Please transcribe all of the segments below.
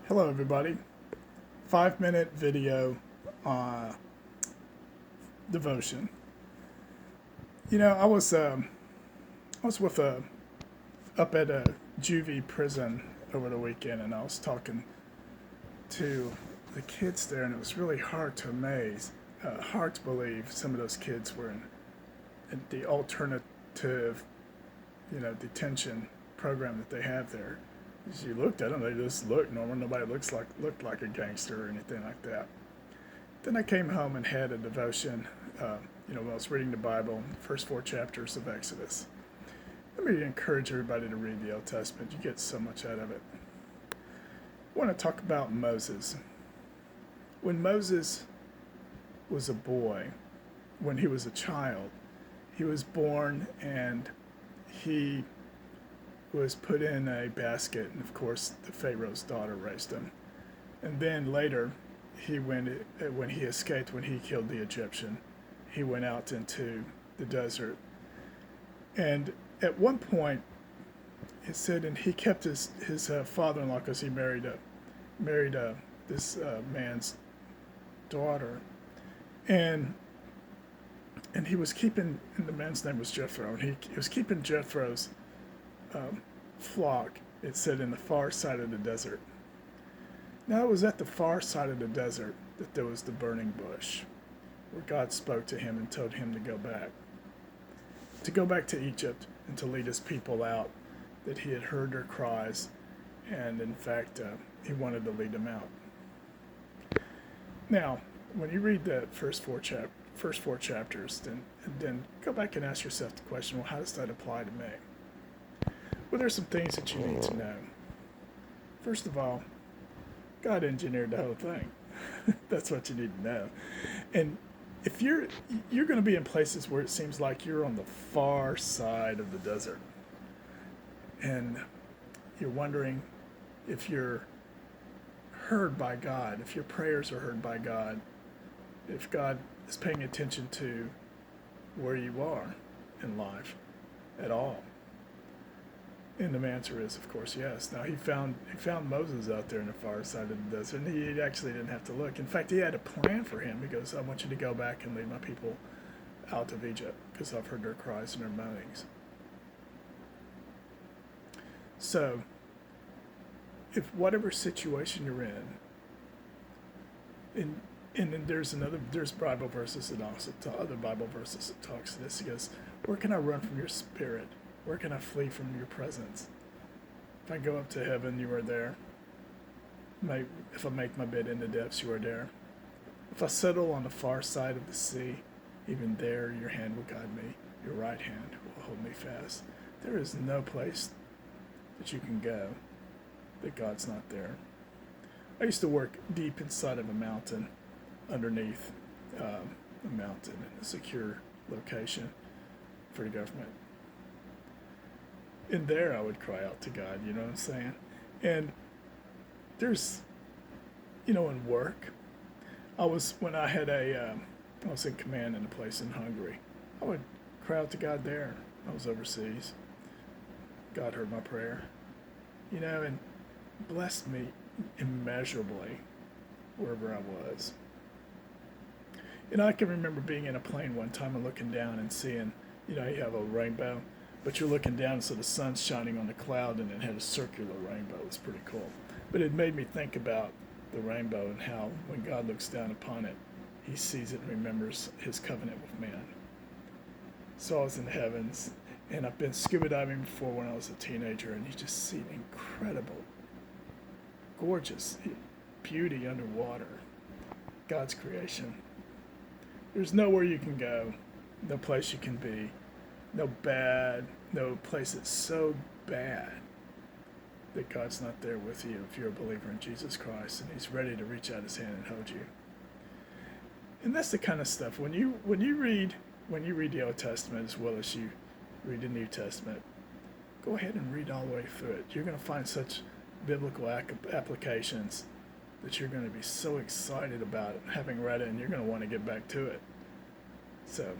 Hello, everybody. 5-minute video devotion. I was with up at a juvie prison over the weekend, and I was talking to the kids there, and it was really hard to believe some of those kids were in the alternative, detention program that they have there. As you looked at them, they just looked normal. Nobody looked like a gangster or anything like that. Then I came home and had a devotion. When I was reading the Bible, the first 4 chapters of Exodus. Let me encourage everybody to read the Old Testament. You get so much out of it. I want to talk about Moses. When Moses was a boy, when he was a child, he was born and he was put in a basket, and of course the Pharaoh's daughter raised him. And then later, when he escaped, when he killed the Egyptian, he went out into the desert. And at one point, it said, and he kept his father-in-law, because he married this man's daughter, and he was keeping, and the man's name was Jethro, and he was keeping Jethro's flock, it said, in the far side of the desert. Now it was at the far side of the desert that there was the burning bush, where God spoke to him and told him to go back to Egypt and to lead his people out, that he had heard their cries, and in fact, he wanted to lead them out. Now, when you read the first four chapters, then go back and ask yourself the question, well, how does that apply to me? Well, there's some things that you need to know. First of all, God engineered the whole thing. That's what you need to know. And if you're going to be in places where it seems like you're on the far side of the desert, and you're wondering if you're heard by God, if your prayers are heard by God, if God is paying attention to where you are in life at all. And the answer is, of course, yes. Now, he found Moses out there in the far side of the desert, and he actually didn't have to look. In fact, he had a plan for him. He goes, I want you to go back and lead my people out of Egypt, because I've heard their cries and their moanings. So, if whatever situation you're in, and then there's Bible verses and also other Bible verses that talks to this. He goes, where can I run from your spirit? Where can I flee from your presence? If I go up to heaven, you are there. If I make my bed in the depths, you are there. If I settle on the far side of the sea, even there your hand will guide me. Your right hand will hold me fast. There is no place that you can go that God's not there. I used to work deep inside of a mountain, underneath a mountain in a secure location for the government. In there, I would cry out to God, you know what I'm saying? And there's, in work, when I was in command in a place in Hungary, I would cry out to God there. I was overseas. God heard my prayer, and blessed me immeasurably wherever I was. And I can remember being in a plane one time and looking down and seeing, you have a rainbow, but you're looking down, so the sun's shining on the cloud, and it had a circular rainbow. It was pretty cool. But it made me think about the rainbow and how when God looks down upon it, he sees it and remembers his covenant with man. So I was in the heavens, and I've been scuba diving before when I was a teenager, and you just see incredible, gorgeous beauty underwater. God's creation. There's nowhere you can go, no place you can be, no place that's so bad that God's not there with you if you're a believer in Jesus Christ, and he's ready to reach out his hand and hold you. And that's the kind of stuff, when you read the Old Testament as well as you read the New Testament, go ahead and read all the way through it. You're going to find such biblical applications that you're going to be so excited about it, having read it, and you're going to want to get back to it. So,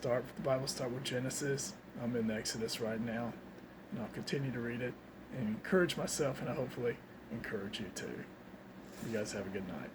the Bible start with Genesis. I'm in Exodus right now, and I'll continue to read it and encourage myself, and hopefully encourage you to. You guys have a good night.